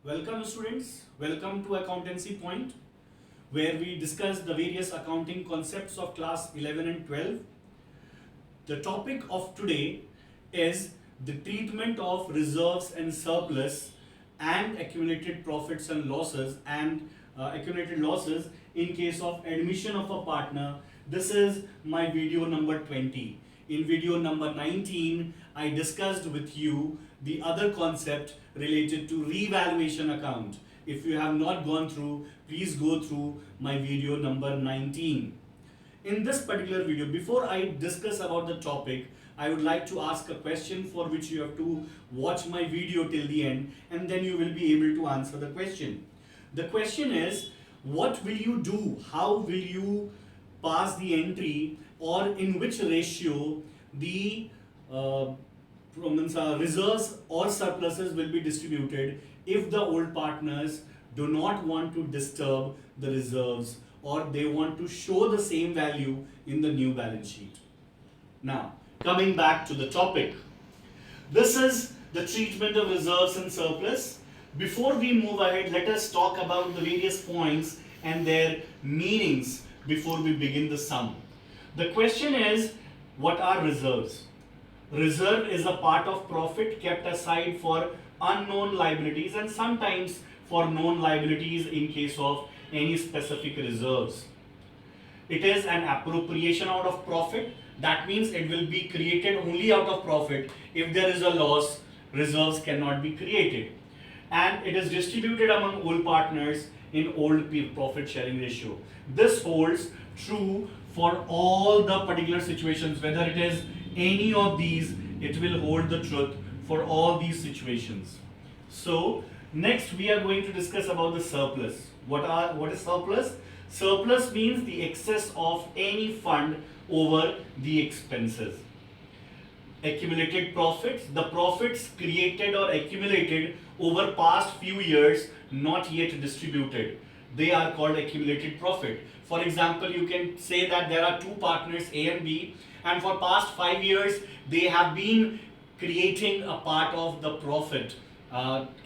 Welcome students, welcome to Accountancy Point where we discuss the various accounting concepts of class 11 and 12. The topic of today is the treatment of reserves and surplus and accumulated profits and losses and accumulated losses in case of admission of a partner. This is my video number 20. In video number 19, I discussed with you the other concept related to revaluation account. If you have not gone through, please go through my video number 19. In this particular video, before I discuss about the topic, I would like to ask a question for which you have to watch my video till the end and then you will be able to answer the question. The question is, what will you do? How will you pass the entry, or in which ratio the reserves or surpluses will be distributed if the old partners do not want to disturb the reserves or they want to show the same value in the new balance sheet. Now, coming back to the topic, this is the treatment of reserves and surplus. Before we move ahead, let us talk about the various points and their meanings before we begin the sum. The question is, what are reserves? Reserve is a part of profit kept aside for unknown liabilities and sometimes for known liabilities in case of any specific reserves. It is an appropriation out of profit. That means it will be created only out of profit. If there is a loss, reserves cannot be created. And it is distributed among all partners in old profit sharing ratio. This holds true for all the particular situations, whether it is any of these, it will hold the truth for all these situations. So next we are going to discuss about the surplus. What is surplus? Surplus means the excess of any fund over the expenses. Accumulated profits, the profits created or accumulated over past few years not yet distributed. They are called accumulated profit. For example, you can say that there are two partners A and B, and for past 5 years they have been creating a part of the profit,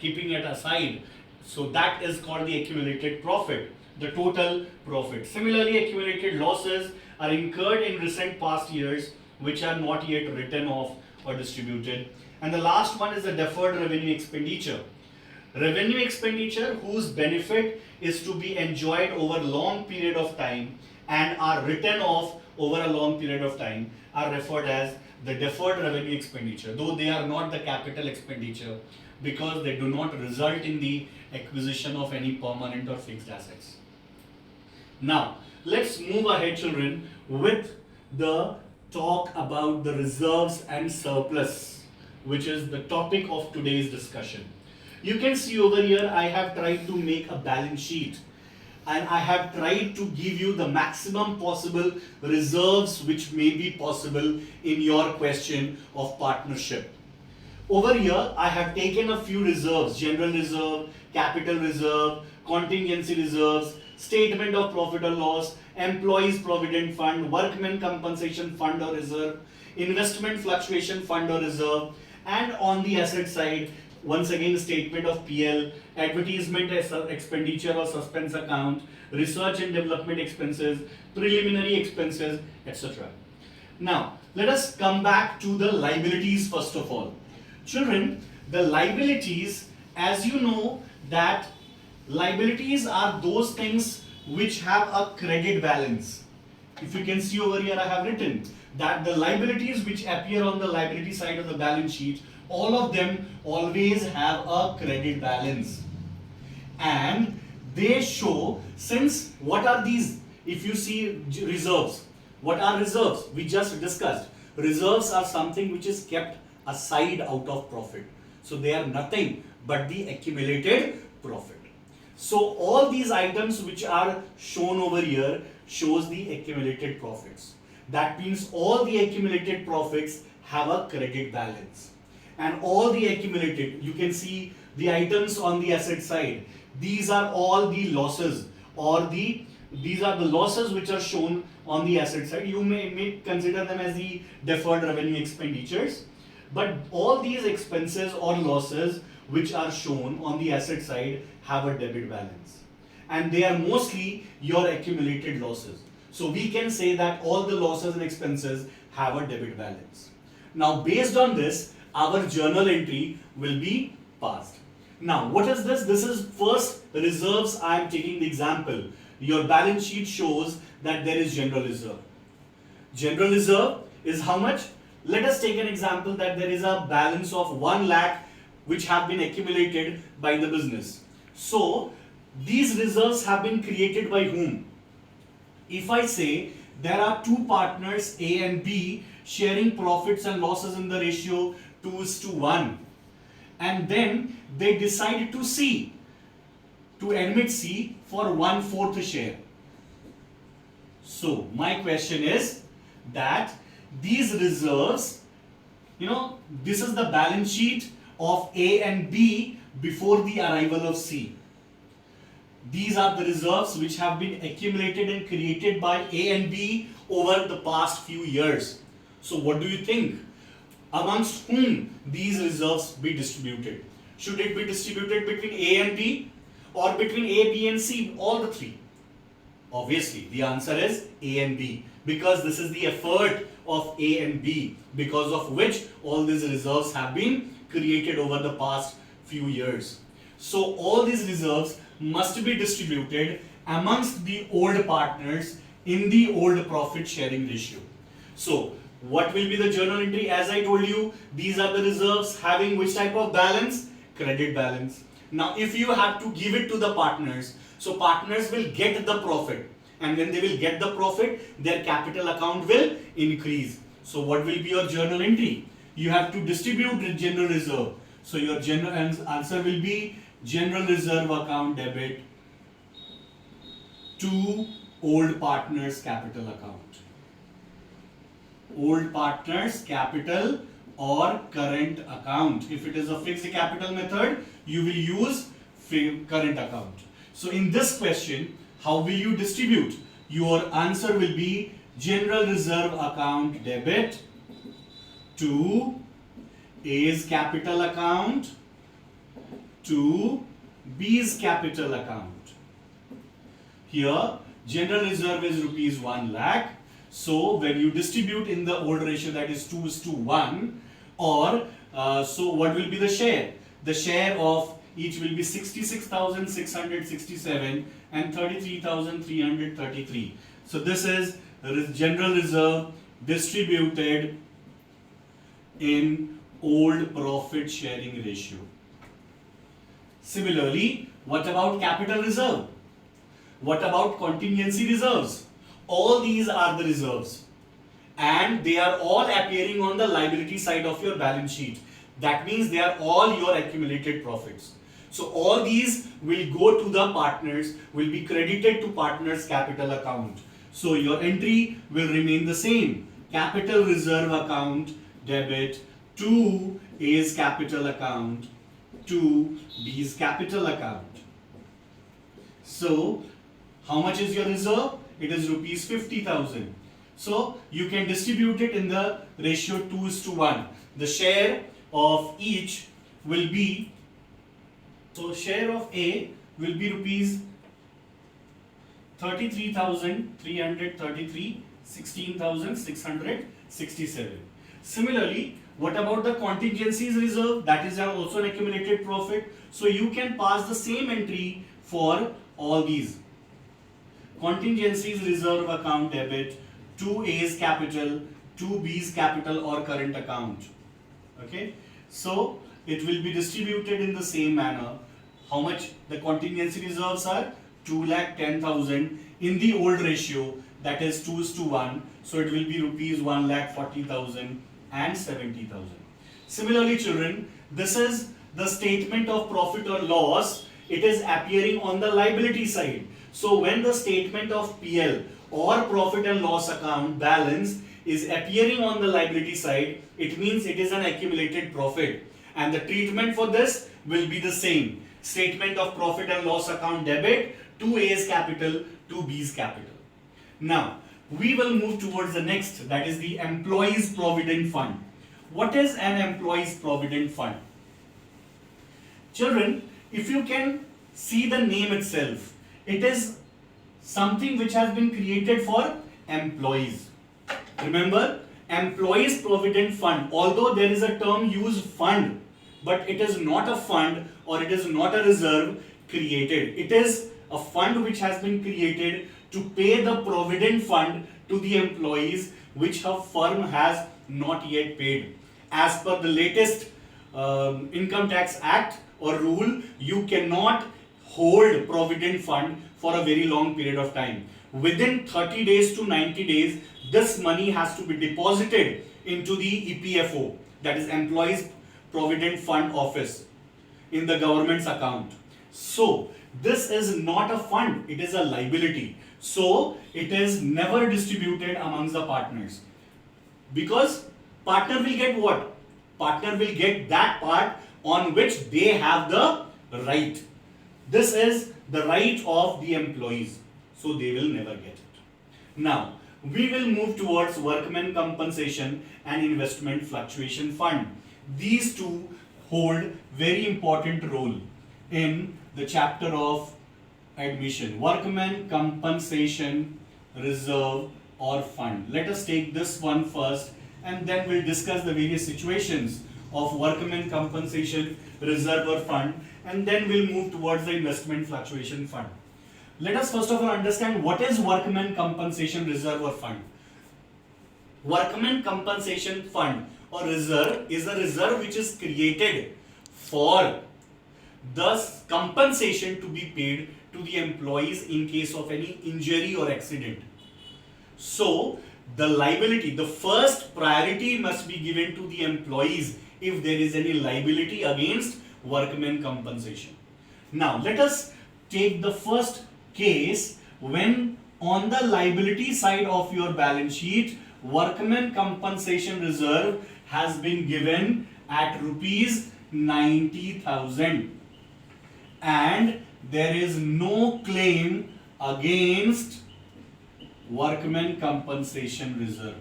keeping it aside. So that is called the accumulated profit, the total profit. Similarly, accumulated losses are incurred in recent past years which are not yet written off or distributed. And the last one is the deferred revenue expenditure. Revenue expenditure whose benefit is to be enjoyed over a long period of time and are written off over a long period of time are referred as the deferred revenue expenditure, though they are not the capital expenditure because they do not result in the acquisition of any permanent or fixed assets. Now, let's move ahead, children, with the talk about the reserves and surplus, which is the topic of today's discussion. You can see over here I have tried to make a balance sheet and I have tried to give you the maximum possible reserves which may be possible in your question of partnership. Over here I have taken a few reserves: general reserve, capital reserve, contingency reserves, statement of profit or loss, employees provident fund, workmen compensation fund or reserve, investment fluctuation fund or reserve, and on the asset side, once again, statement of PL, advertisement expenditure or suspense account, research and development expenses, preliminary expenses, etc. Now, let us come back to the liabilities first of all. Children, the liabilities, as you know, that liabilities are those things which have a credit balance. If you can see over here, I have written that the liabilities which appear on the liability side of the balance sheet, all of them always have a credit balance. And they show, since what are these? If you see reserves, what are reserves? We just discussed. Reserves are something which is kept aside out of profit. So they are nothing but the accumulated profit. So all these items which are shown over here shows the accumulated profits. That means all the accumulated profits have a credit balance. And all the accumulated, you can see the items on the asset side. These are all the losses, or these are the losses which are shown on the asset side. You may consider them as the deferred revenue expenditures. But all these expenses or losses which are shown on the asset side have a debit balance, and they are mostly your accumulated losses. So we can say that all the losses and expenses have a debit balance. Now based on this, our journal entry will be passed. Now what is this? This is first reserves. I am taking the example. Your balance sheet shows that there is general reserve. General reserve is how much? Let us take an example that there is a balance of 1 lakh which have been accumulated by the business. So these reserves have been created by whom? If I say there are two partners A and B sharing profits and losses in the ratio 2:1, and then they decided to admit C for 1/4 share. So my question is that these reserves, this is the balance sheet of A and B before the arrival of C. These are the reserves which have been accumulated and created by A and B over the past few years. So what do you think? Amongst whom these reserves be distributed? Should it be distributed between A and B or between A, B and C, all the three? Obviously, the answer is A and B, because this is the effort of A and B, because of which all these reserves have been created over the past few years. So all these reserves must be distributed amongst the old partners in the old profit sharing ratio. So what will be the journal entry? As I told you, these are the reserves having which type of balance? Credit balance. Now if you have to give it to the partners, so partners will get the profit, and when they will get the profit, their capital account will increase. So what will be your journal entry? You have to distribute the general reserve. So your general answer will be general reserve account debit to old partners capital account. Old partners capital or current account. If it is a fixed capital method, you will use current account. So in this question, how will you distribute? Your answer will be general reserve account debit to A's capital account to B's capital account. Here general reserve is rupees 1 lakh. So when you distribute in the old ratio, that is 2:1, or so what will be the share? The share of each will be 66,667 and 33,333. So this is general reserve distributed in old profit sharing ratio. Similarly, what about capital reserve? What about contingency reserves? All these are the reserves, and they are all appearing on the liability side of your balance sheet. That means they are all your accumulated profits. So all these will go to the partners, will be credited to partners capital account. So your entry will remain the same. Capital reserve account debit to A's capital account to B's capital account. So how much is your reserve? It is rupees 50,000. So you can distribute it in the ratio 2:1. The share of each will be, so share of A will be rupees 33,333, 16,667. Similarly, what about the contingencies reserve? That is also an accumulated profit. So you can pass the same entry for all these. Contingencies reserve account debit to A's capital to B's capital or current account. Okay, so it will be distributed in the same manner. How much the contingency reserves are? 2,10,000 in the old ratio, that is 2:1. So it will be rupees 1,40,000 and 70,000. Similarly, children, this is the statement of profit or loss. It is appearing on the liability side. So when the statement of PL or profit and loss account balance is appearing on the liability side, it means it is an accumulated profit, and the treatment for this will be the same. Statement of profit and loss account debit to A's capital to B's capital. Now we will move towards the next, that is the employees provident fund. What is an employees provident fund? Children, if you can see the name itself, it is something which has been created for employees. Remember, employees provident fund, although there is a term used fund, but it is not a fund or it is not a reserve created. It is a fund which has been created to pay the provident fund to the employees which a firm has not yet paid. As per the latest Income Tax Act or rule, you cannot hold provident fund for a very long period of time. Within 30 days to 90 days, this money has to be deposited into the EPFO, that is Employees Provident Fund Office, in the government's account. So this is not a fund, it is a liability. So it is never distributed amongst the partners, because partner will get what? Partner will get that part on which they have the right. This is the right of the employees, so they will never get it. Now we will move towards workmen compensation and investment fluctuation fund. These two hold very important role in the chapter of admission. Workmen compensation reserve or fund. Let us take this one first, and then we'll discuss the various situations of workmen compensation reserve or fund, and then we'll move towards the investment fluctuation fund. Let us first of all understand what is workmen compensation reserve or fund. Workmen compensation fund or reserve is a reserve which is created for the compensation to be paid to the employees in case of any injury or accident. So the liability, the first priority must be given to the employees if there is any liability against workmen compensation. Now let us take the first case when on the liability side of your balance sheet, workmen compensation reserve has been given at rupees 90,000 and there is no claim against workmen compensation reserve.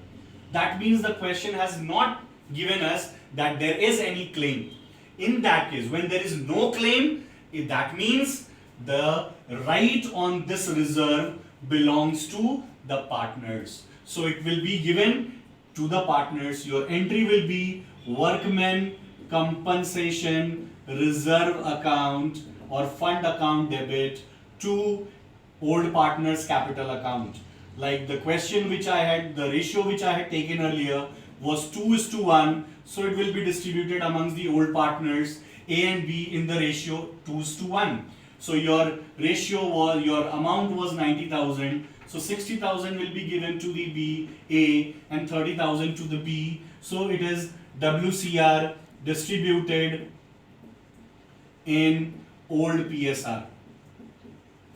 That means the question has not given us that there is any claim. In that case, when there is no claim, that means the right on this reserve belongs to the partners. So it will be given to the partners. Your entry will be workmen compensation reserve account or fund account debit to old partners capital account. Like the question which I had, the ratio which I had taken earlier was 2:1. So it will be distributed amongst the old partners A and B in the ratio 2:1. So your ratio was, your amount was 90,000. So 60,000 will be given to the B, A, and 30,000 to the B. So it is WCR distributed in old PSR.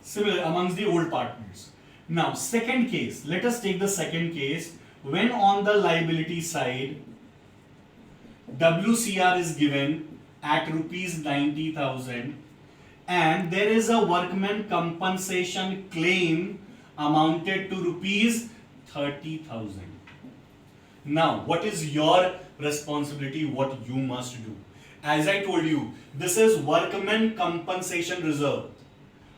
Similar amongst the old partners. Now second case, let us take the second case when on the liability side WCR is given at rupees 90,000 and there is a workman compensation claim amounted to rupees 30,000. Now what is your responsibility, what you must do? As I told you, this is workmen compensation reserve.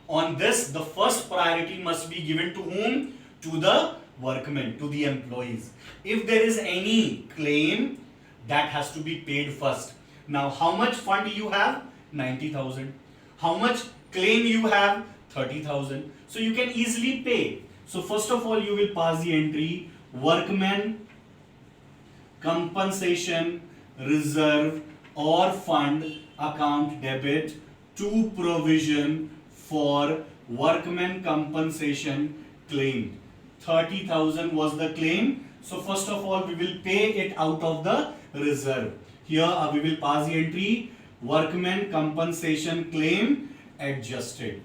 On this, the first priority must be given to whom? To the workmen, to the employees. If there is any claim, that has to be paid first. Now, how much fund you have? 90,000. How much claim you have? 30,000. So you can easily pay. So first of all, you will pass the entry workmen compensation reserve or fund account debit to provision for workmen compensation claim. 30,000 was the claim. So first of all, we will pay it out of the reserve. Here we will pass the entry workmen compensation claim adjusted.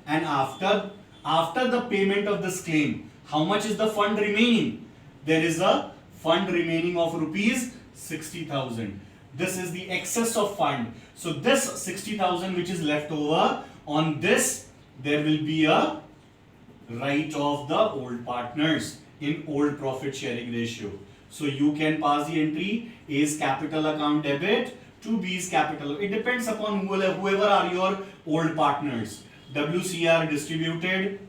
And after the payment of this claim, how much is the fund remaining? There is a fund remaining of rupees 60,000. This is the excess of fund. So this 60,000 which is left over, on this there will be a right of the old partners in old profit sharing ratio. So you can pass the entry is capital account debit to B's capital. It depends upon whoever are your old partners. WCR distributed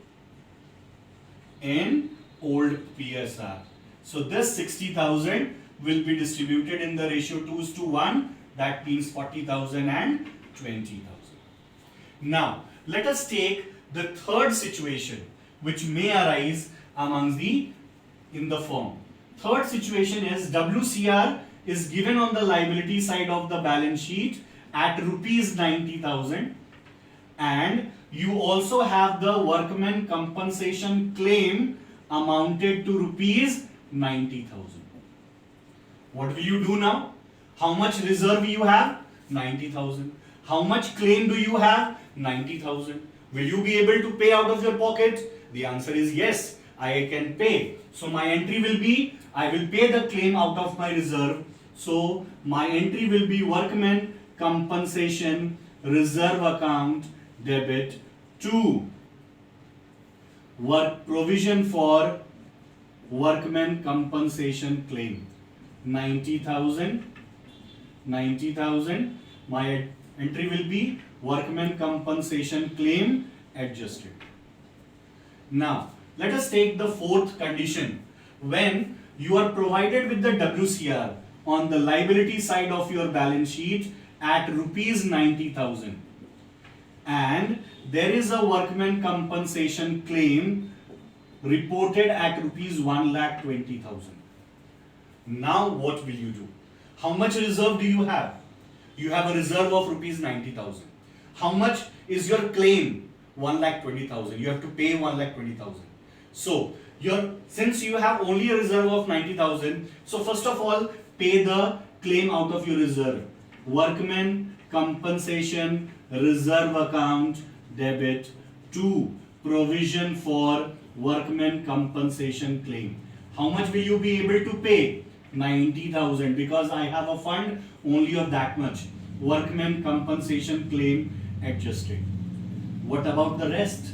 in old PSR. So this 60,000 will be distributed in the ratio 2:1. That means 40,000 and 20,000. Now, let us take the third situation which may arise amongst in the firm. Third situation is WCR is given on the liability side of the balance sheet at rupees 90,000, and you also have the workman compensation claim amounted to rupees 90,000. What will you do now? How much reserve you have? 90,000. How much claim do you have? 90,000. Will you be able to pay out of your pocket? The answer is yes, I can pay. So my entry will be, I will pay the claim out of my reserve. So my entry will be workman compensation reserve account debit to work provision for workman compensation claim. 90,000. My entry will be workman compensation claim adjusted. Now, let us take the fourth condition. When you are provided with the WCR on the liability side of your balance sheet at rupees 90,000, and there is a workman compensation claim reported at rupees 1,20,000. Now what will you do? How much reserve do you have? You have a reserve of rupees 90,000. How much is your claim? 1,20,000. You have to pay 1,20,000. So since you have only a reserve of 90,000, so first of all pay the claim out of your reserve. Workman compensation reserve account debit to provision for workman compensation claim. How much will you be able to pay? 90,000, because I have a fund only of that much. Workman compensation claim adjusted. What about the rest?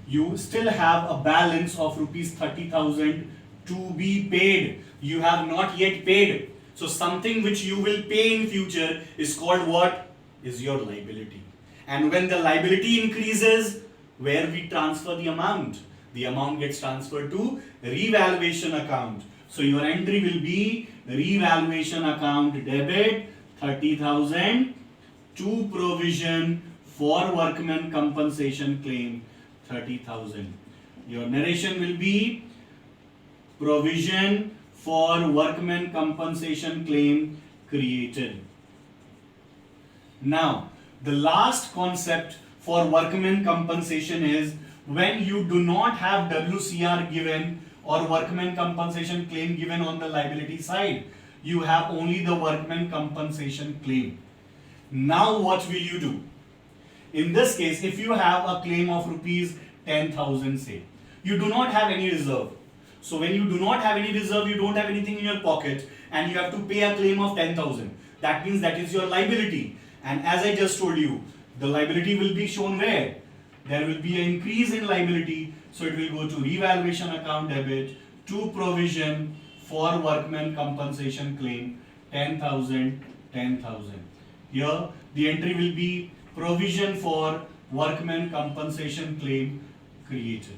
You still have a balance of rupees 30,000 to be paid. You have not yet paid. So something which you will pay in future is called what? Is your liability. And when the liability increases, where we transfer the amount? The amount gets transferred to revaluation account. So your entry will be revaluation account debit 30,000 to provision for workman compensation claim 30,000. Your narration will be provision for workman compensation claim created. Now, the last concept for workman compensation is when you do not have WCR given or workman compensation claim given on the liability side, you have only the workman compensation claim. Now what will you do? In this case, if you have a claim of rupees 10,000 say, you do not have any reserve. So when you do not have any reserve, you don't have anything in your pocket and you have to pay a claim of 10,000. That means that is your liability. And as I just told you, the liability will be shown where? There will be an increase in liability. So it will go to revaluation account debit to provision for workman compensation claim 10,000, 10,000. Here the entry will be provision for workman compensation claim created.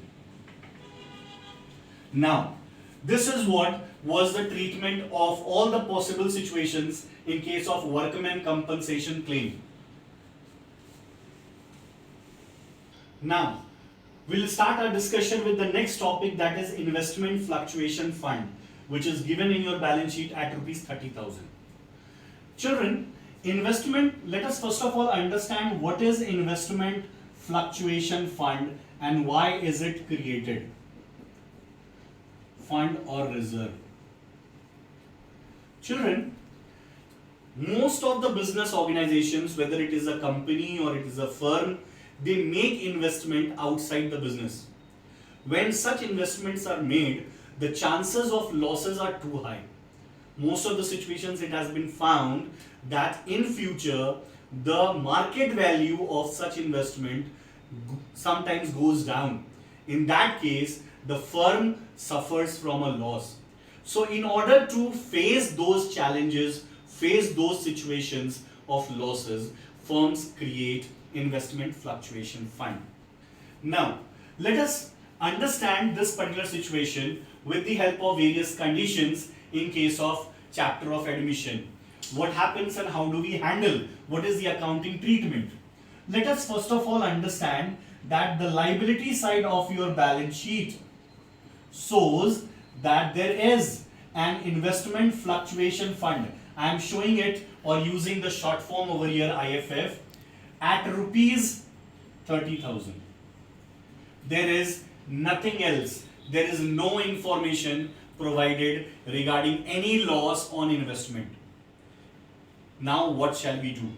Now, this is what was the treatment of all the possible situations in case of workman compensation claim. Now, we'll start our discussion with the next topic, that is investment fluctuation fund, which is given in your balance sheet at rupees 30,000. Children, let us first of all understand what is investment fluctuation fund and why is it created. Fund or reserve. Children, most of the business organizations, whether it is a company or it is a firm, they make investment outside the business. When such investments are made, the chances of losses are too high. Most of the situations it has been found that in future the market value of such investment sometimes goes down. In that case, the firm suffers from a loss. So in order to face those challenges face those situations of losses, firms create investment fluctuation fund. Now, let us understand this particular situation with the help of various conditions in case of chapter of admission. What happens and how do we handle? What is the accounting treatment? Let us first of all understand that the liability side of your balance sheet shows that there is an investment fluctuation fund. I am showing it or using the short form over here, IFF, at rupees 30,000. There is nothing else. There is no information provided regarding any loss on investment. Now what shall we do?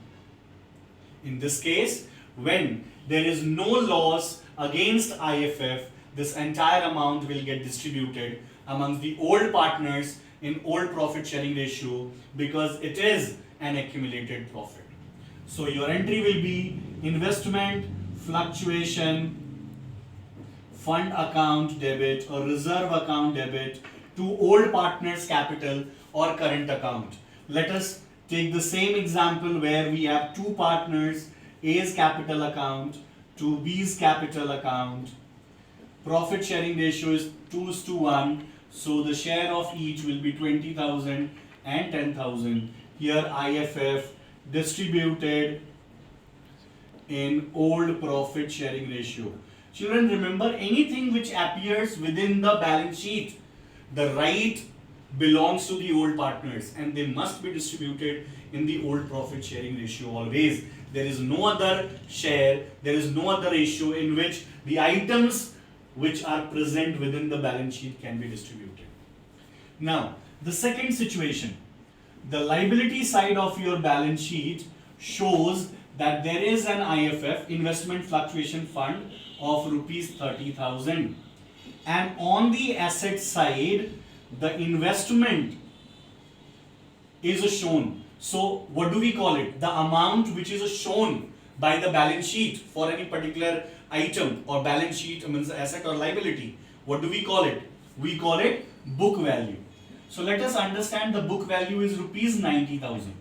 In this case, when there is no loss against IFF, this entire amount will get distributed amongst the old partners in old profit sharing ratio because it is an accumulated profit. So your entry will be investment fluctuation fund account debit or reserve account debit to old partners capital or current account. Let us take the same example where we have two partners, A's capital account to B's capital account. Profit sharing ratio is 2:1, so the share of each will be 20,000 and 10,000. Here IFF distributed in old profit sharing ratio. Children, remember, anything which appears within the balance sheet, the right belongs to the old partners and they must be distributed in the old profit sharing ratio always. There is no other share, there is no other ratio in which the items which are present within the balance sheet can be distributed. Now, the second situation, the liability side of your balance sheet shows that there is an IFF, investment fluctuation fund, of rupees 30,000, and on the asset side the investment is shown. So what do we call it? The amount which is shown by the balance sheet for any particular item or balance sheet means asset or liability. What do we call it? We call it book value. So let us understand the book value is rupees 90,000.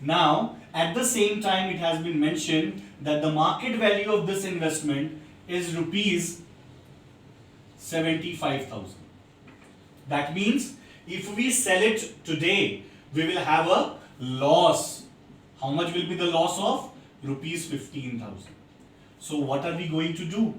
Now at the same time it has been mentioned that the market value of this investment is rupees 75,000. That means if we sell it today, we will have a loss. How much will be the loss of? Rupees 15,000. So what are we going to do?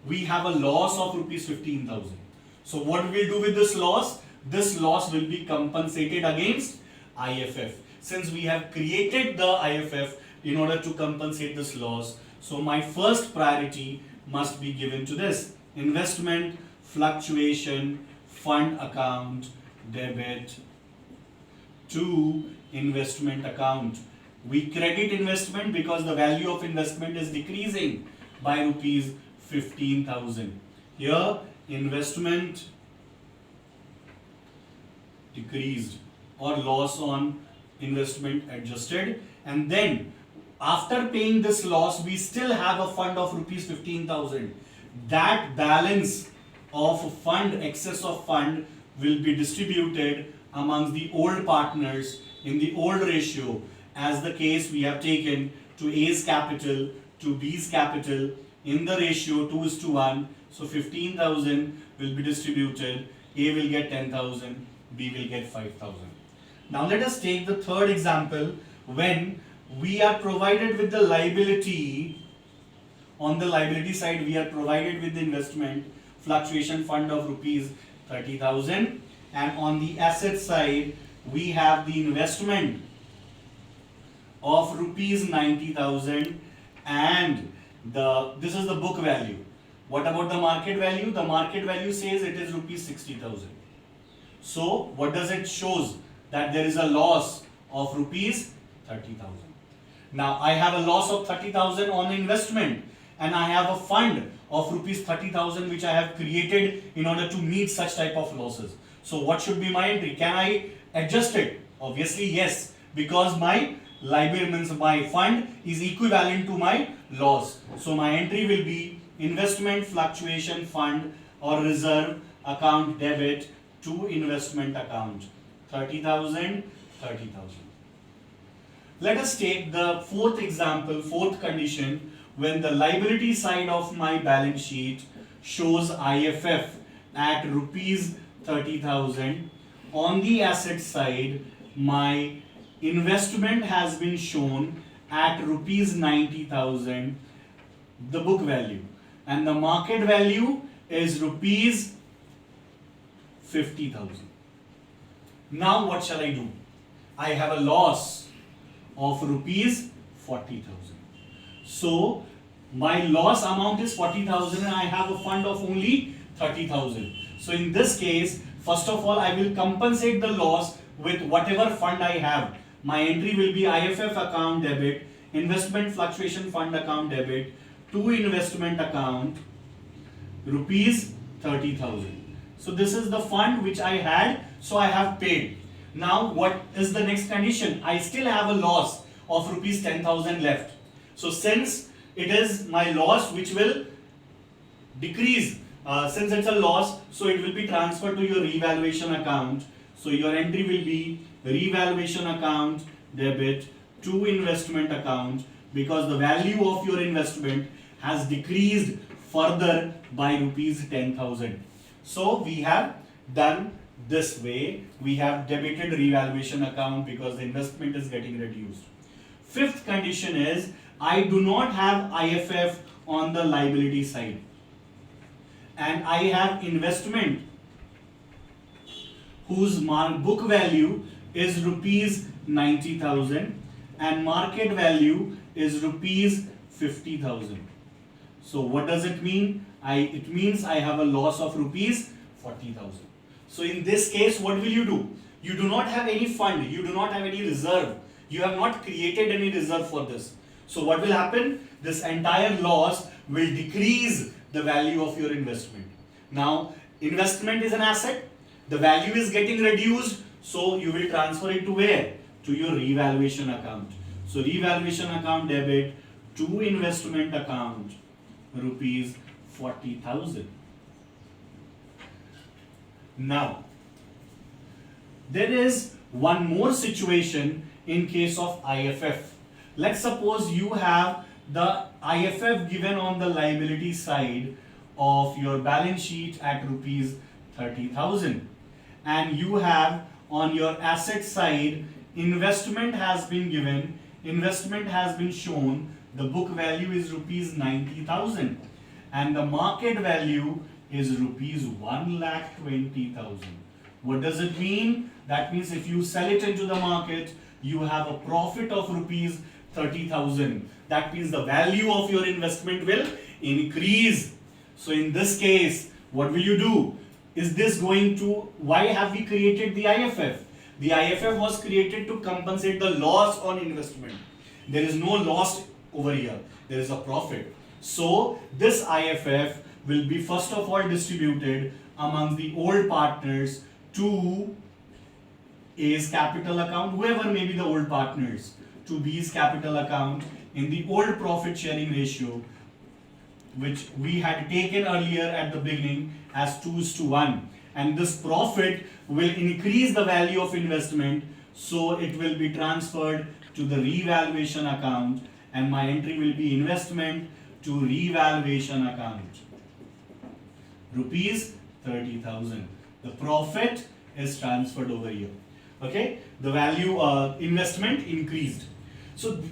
We have a loss of rupees 15,000. So what we will do with this loss? This loss will be compensated against IFF. Since we have created the IFF in order to compensate this loss, so my first priority must be given to this investment fluctuation fund account debit to investment account. We credit investment because the value of investment is decreasing by rupees 15,000. Here investment decreased or loss on investment adjusted, and then after paying this loss we still have a fund of rupees 15,000. That balance of fund, excess of fund, will be distributed amongst the old partners in the old ratio, as the case we have taken to A's capital to B's capital in the ratio 2:1. So 15,000 will be distributed. A will get 10,000, B will get 5,000. Now let us take the third example when we are provided with the liability. On the liability side we are provided with the investment fluctuation fund of rupees 30,000, and on the asset side we have the investment of rupees 90,000, and this is the book value. What about the market value? The market value says it is rupees 60,000. So what does it shows? That there is a loss of rupees 30,000. Now I have a loss of 30,000 on investment, and I have a fund of rupees 30,000 which I have created in order to meet such type of losses. So what should be my entry? Can I adjust it? Obviously yes, because my liability means my fund is equivalent to my loss. So my entry will be investment fluctuation fund or reserve account debit to investment account. 30,000 30,000. Let us take the fourth example, fourth condition, when the liability side of my balance sheet shows IFF at rupees 30,000. On the asset side, my investment has been shown at rupees 90,000, the book value, and the market value is rupees 50,000. Now what shall I do? I have a loss of rupees 40,000. So my loss amount is 40,000 and I have a fund of only 30,000. So in this case, first of all, I will compensate the loss with whatever fund I have. My entry will be IFF account debit, investment fluctuation fund account debit, to investment account, rupees 30,000. So this is the fund which I had, so I have paid. Now what is the next condition? I still have a loss of rupees 10,000 left. So since it is my loss which will decrease, since it's a loss, so it will be transferred to your revaluation account. So your entry will be revaluation account debit to investment account, because the value of your investment has decreased further by rupees 10,000. So we have done this way. We have debited revaluation account because the investment is getting reduced. Fifth condition is I do not have IFF on the liability side, and I have investment whose book value is rupees 90,000 and market value is rupees 50,000. So what does it mean? It means I have a loss of rupees 40,000. So in this case, what will you do? You do not have any fund, you do not have any reserve, you have not created any reserve for this. So what will happen? This entire loss will decrease the value of your investment. Now, investment is an asset, the value is getting reduced, so you will transfer it to where? To your revaluation account. So revaluation account debit to investment account, rupees 40,000. Now, there is one more situation in case of IFF. Let's suppose you have the IFF given on the liability side of your balance sheet at rupees 30,000, and you have on your asset side investment has been given, investment has been shown, the book value is rupees 90,000 and the market value is rupees 1,20,000. What does it mean? That means if you sell it into the market, you have a profit of rupees 30,000. That means the value of your investment will increase. So in this case, what will you do? Is this going to, why have we created the IFF? The IFF was created to compensate the loss on investment. There is no loss over here, there is a profit. So this IFF will be first of all distributed among the old partners to A's capital account, whoever may be the old partners, to B's capital account in the old profit sharing ratio, which we had taken earlier at the beginning as 2:1. And this profit will increase the value of investment, so it will be transferred to the revaluation account, and my entry will be investment to revaluation account, rupees 30,000. The profit is transferred over here. Okay, the value investment increased. So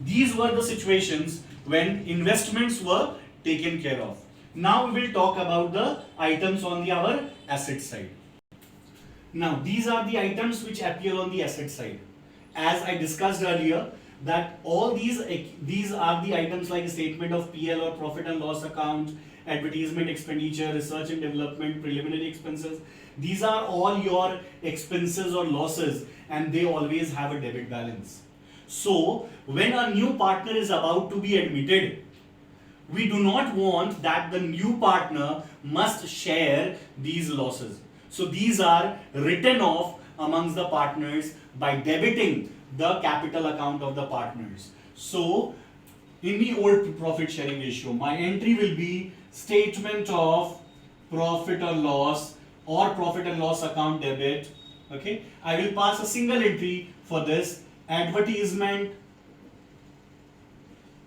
these were the situations when investments were taken care of. Now we will talk about the items on our asset side. Now these are the items which appear on the asset side. As I discussed earlier, that all these are the items like statement of PL or profit and loss account, advertisement, expenditure, research and development, preliminary expenses. These are all your expenses or losses, and they always have a debit balance. So when a new partner is about to be admitted, we do not want that the new partner must share these losses. So these are written off amongst the partners by debiting the capital account of the partners. So in the old profit sharing ratio, my entry will be statement of profit or loss or profit and loss account debit Okay, I will pass a single entry for this. Advertisement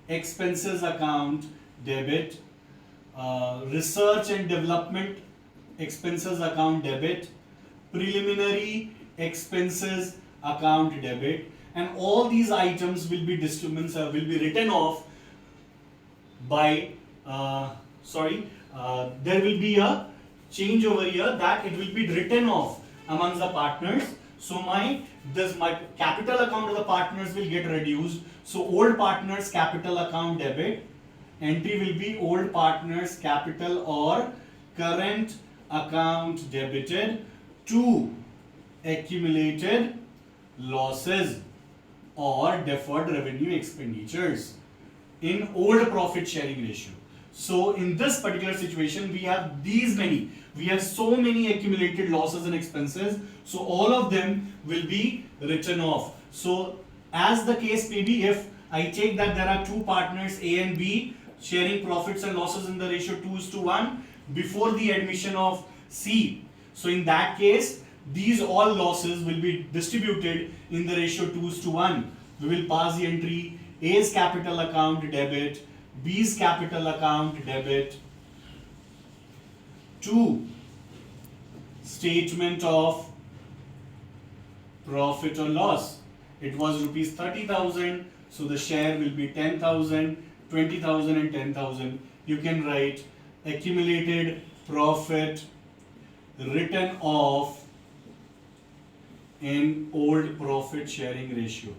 expenses account debit, research and development expenses account debit, preliminary expenses account debit, and all these items will be will be written off by there will be a change over here that it will be written off amongst the partners. So my capital account of the partners will get reduced. So old partners capital account debit entry will be old partners capital or current account debited to accumulated losses or deferred revenue expenditures in old profit sharing ratio. So in this particular situation, we have so many accumulated losses and expenses. So all of them will be written off. So as the case may be, if I take that there are two partners A and B sharing profits and losses in the ratio 2:1 before the admission of C. So in that case, these all losses will be distributed in the ratio 2:1. We will pass the entry A's capital account debit, B's capital account debit to statement of profit or loss. It was rupees 30,000, so the share will be 10,000, 20,000 and 10,000. You can write accumulated profit written off in old profit sharing ratio.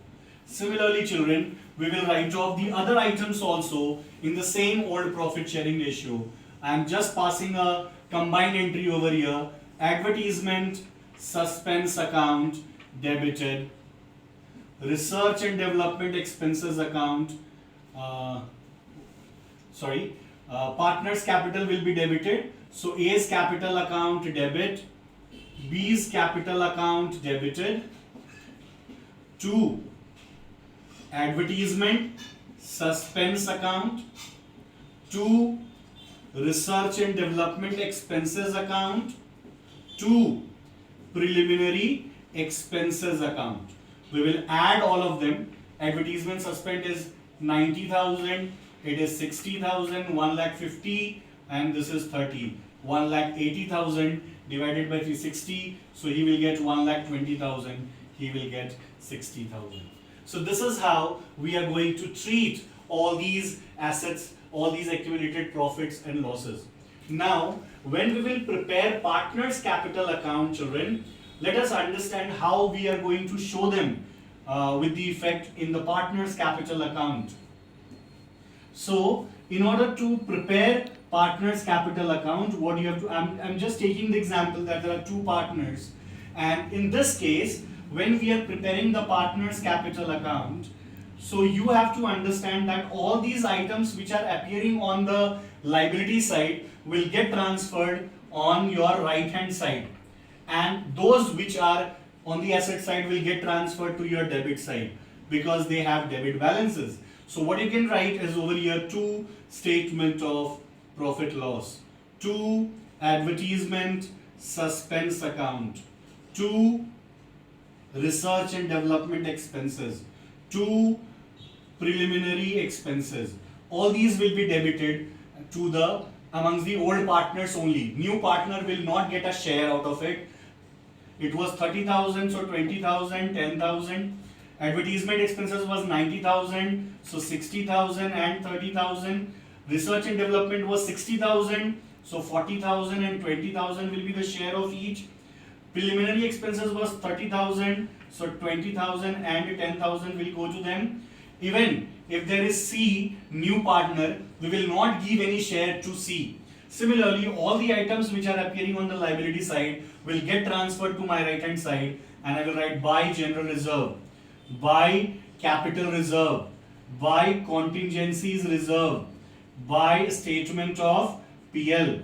Similarly, children, we will write off the other items also in the same old profit sharing ratio. I am just passing a combined entry over here. Advertisement suspense account debited, research and development expenses account, partners capital will be debited. So A's capital account debit, B's capital account debited to advertisement suspense account to research and development expenses account to preliminary expenses account. We will add all of them. Advertisement suspend is 90,000, it is 60,000, 1,50,000 and this is 30. 1,80,000 divided by 360, so he will get 1,20,000, he will get 60,000. So this is how we are going to treat all these assets, all these accumulated profits and losses. Now, when we will prepare partners capital account, children, let us understand how we are going to show them with the effect in the partners capital account. So, in order to prepare partners capital account, what you have to, I'm just taking the example that there are two partners, and in this case, when we are preparing the partners capital account, so you have to understand that all these items which are appearing on the liability side will get transferred on your right hand side, and those which are on the asset side will get transferred to your debit side because they have debit balances. So what you can write is over here to statement of profit loss, to advertisement suspense account, to research and development expenses, to preliminary expenses. All these will be debited to the amongst the old partners only. New partner will not get a share out of it. It was 30,000, so 20,000, 10,000. Advertisement expenses was 90,000, so 60,000 and 30,000. Research and development was 60,000, so 40,000 and 20,000 will be the share of each. Preliminary expenses was 30,000, so 20,000 and 10,000 will go to them. Even if there is C, new partner, we will not give any share to C. Similarly, all the items which are appearing on the liability side will get transferred to my right hand side, and I will write by general reserve, by capital reserve, by contingencies reserve, by statement of PL,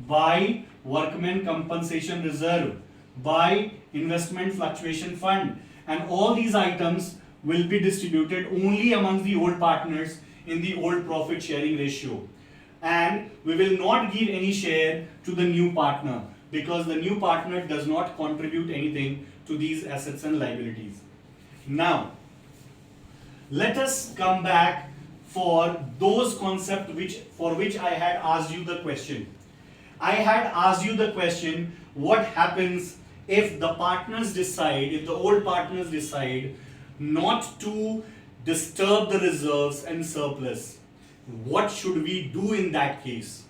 by workmen compensation reserve, by investment fluctuation fund, and all these items will be distributed only amongst the old partners in the old profit sharing ratio, and we will not give any share to the new partner because the new partner does not contribute anything to these assets and liabilities. Now, let us come back for those concepts for which I had asked you the question. I had asked you the question, what happens if the partners decide, if the old partners decide not to disturb the reserves and surplus? What should we do in that case?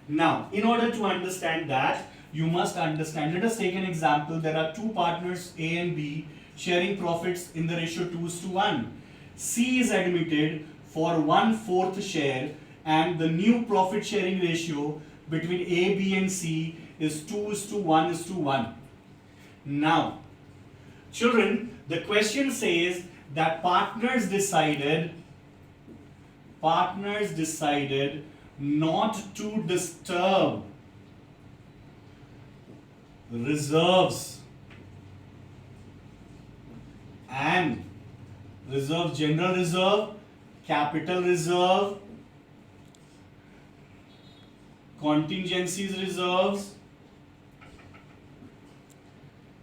Now, in order to understand that, you must understand, let us take an example. There are two partners, A and B, sharing profits in the ratio 2:1. C is admitted for 1/4 share, and the new profit sharing ratio between A, B and C is 2:1:1. Now, children, the question says that partners decided not to disturb reserves and reserve, general reserve, capital reserve, contingencies reserves,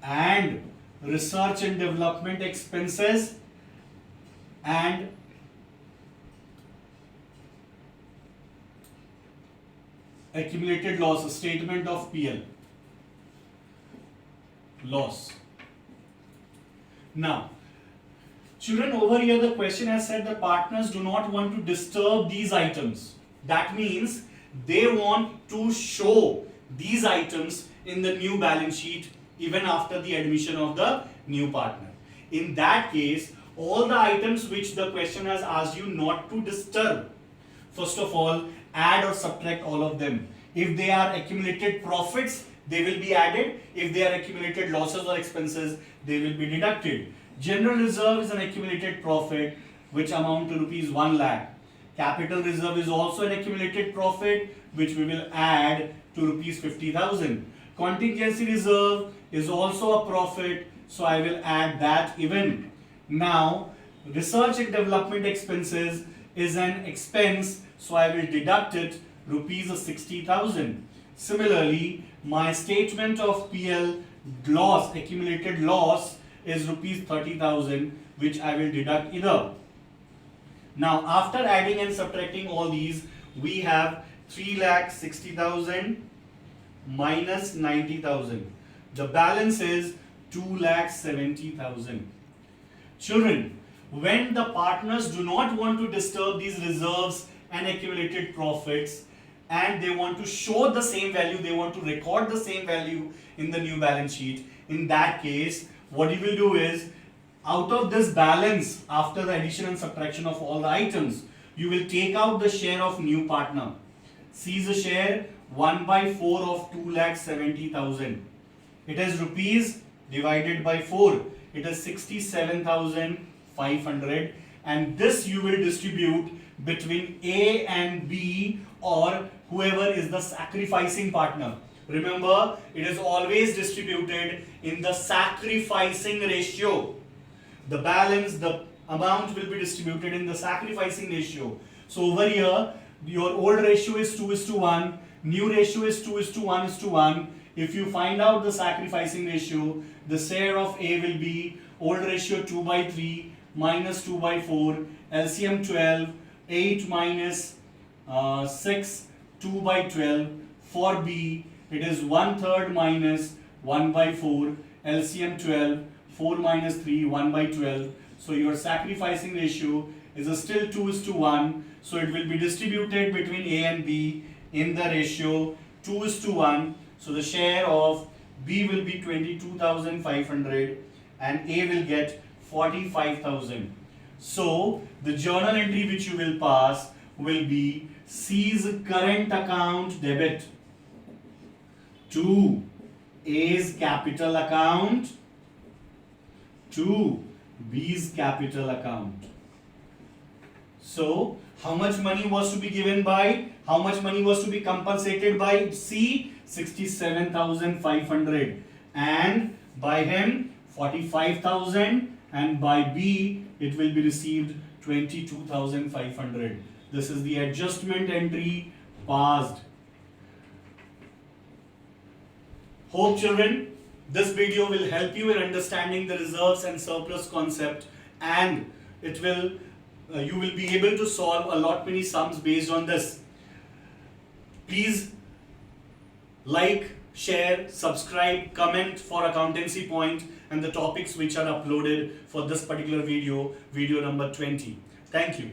and research and development expenses, and accumulated loss, statement of PL loss. Now, children, over here the question has said the partners do not want to disturb these items. That means they want to show these items in the new balance sheet even after the admission of the new partner. In that case, all the items which the question has asked you not to disturb, first of all, add or subtract all of them. If they are accumulated profits, they will be added. If they are accumulated losses or expenses, they will be deducted. General reserve is an accumulated profit which amount to rupees 1 lakh. Capital reserve is also an accumulated profit which we will add to rupees 50,000. Contingency reserve is also a profit, so I will add that even. Now, research and development expenses is an expense, so I will deduct it rupees 60,000. Similarly, my statement of PL loss, accumulated loss, is rupees 30,000, which I will deduct either. Now, after adding and subtracting all these, we have 3,60,000 minus 90,000. The balance is 2,70,000. Children, when the partners do not want to disturb these reserves and accumulated profits, and they want to show the same value, they want to record the same value in the new balance sheet, in that case, what you will do is, out of this balance, after the addition and subtraction of all the items, you will take out the share of new partner. C's a share 1/4 of 2,70,000. It is rupees divided by 4. It is 67,500, and this you will distribute between A and B, or whoever is the sacrificing partner. Remember, it is always distributed in the sacrificing ratio. The balance, the amount will be distributed in the sacrificing ratio. So over here, your old ratio is 2:1, new ratio is 2:1:1. If you find out the sacrificing ratio, the share of A will be old ratio 2/3 minus 2/4, LCM 12, 8 minus 6, 2/12. For B, it is 1/3 minus 1/4, LCM 12, 4 minus 3, 1/12. So your sacrificing ratio is still 2:1. So it will be distributed between A and B in the ratio 2:1. So the share of B will be 22,500 and A will get 45,000. So the journal entry which you will pass will be C's current account debit to A's capital account to B's capital account. So how much money was to be given by, how much money was to be compensated by C? 67,500, and by him 45,000, and by B it will be received 22,500. This is the adjustment entry passed. Hope children This video will help you in understanding the reserves and surplus concept, and it will you will be able to solve a lot many sums based on this. Please like, share, subscribe, comment for Accountancy Point and the topics which are uploaded for this particular video, video number 20. Thank you.